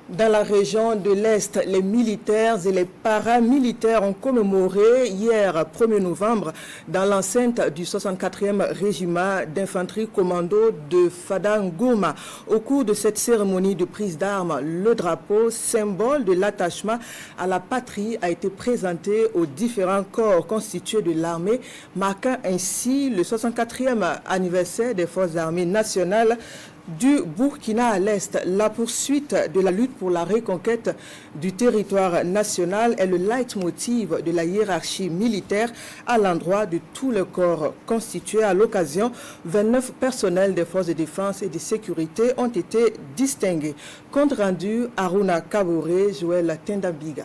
Dans la région de l'Est, les militaires et les paramilitaires ont commémoré hier 1er novembre dans l'enceinte du 64e régiment d'infanterie commando de Fada N'Gourma. Au cours de cette cérémonie de prise d'armes, le drapeau, symbole de l'attachement à la patrie, a été présenté aux différents corps constitués de l'armée, marquant ainsi le 64e anniversaire des Forces Armées Nationales du Burkina à l'Est. La poursuite de la lutte pour la reconquête du territoire national est le leitmotiv de la hiérarchie militaire à l'endroit de tout le corps constitué. À l'occasion, 29 personnels des forces de défense et de sécurité ont été distingués. Compte rendu, Aruna Kaboré, Joël Tendambiga.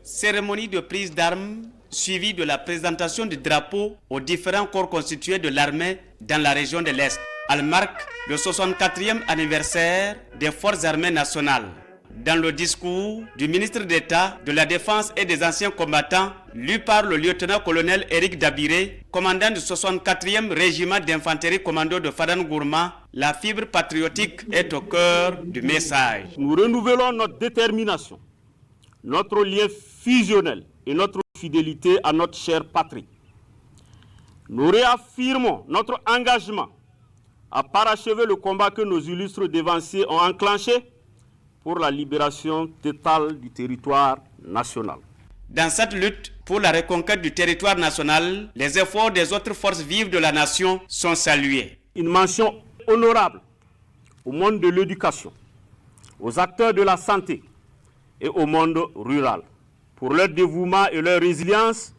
Cérémonie de prise d'armes suivie de la présentation du drapeau aux différents corps constitués de l'armée dans la région de l'Est. Elle marque le 64e anniversaire des Forces Armées Nationales. Dans le discours du ministre d'État de la Défense et des anciens combattants, lu par le lieutenant-colonel RIC de commandant du 64e régiment d'infanterie commando de Fada N'Gourma, la fibre patriotique est au cœur du message. Nous renouvelons notre détermination, notre lien fusionnel et notre fidélité à notre chère patrie. Nous réaffirmons notre engagement à parachever le combat que nos illustres dévanciers ont enclenché pour la libération totale du territoire national. Dans cette lutte pour la reconquête du territoire national, les efforts des autres forces vives de la nation sont salués. Une mention honorable au monde de l'éducation, aux acteurs de la santé et au monde rural, pour leur dévouement et leur résilience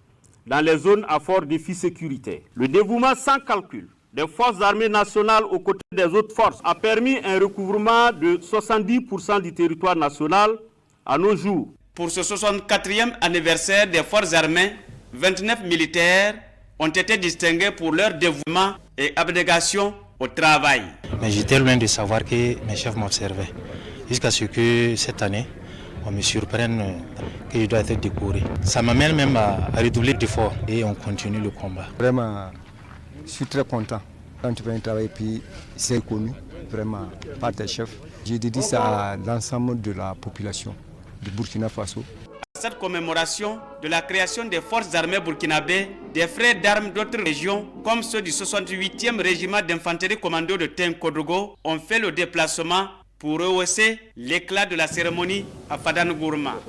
dans les zones à fort défi sécuritaire. Le dévouement sans calcul des Forces Armées Nationales aux côtés des autres forces a permis un recouvrement de 70% du territoire national à nos jours. Pour ce 64e anniversaire des Forces Armées, 29 militaires ont été distingués pour leur dévouement et abnégation au travail. Mais j'étais loin de savoir que mes chefs m'observaient, jusqu'à ce que cette année, on me surprenne que je dois être décoré. Ça m'amène même à redoubler d'efforts et on continue le combat. Vraiment, je suis très content. Quand tu fais un travail, puis c'est connu vraiment par tes chefs. J'ai dédié ça à l'ensemble de la population du Burkina Faso. Cette commémoration de la création des forces armées burkinabées, des frères d'armes d'autres régions, comme ceux du 68e régiment d'infanterie commando de Tenkodogo, ont fait le déplacement pour rehausser l'éclat de la cérémonie à Fada N'Gourma.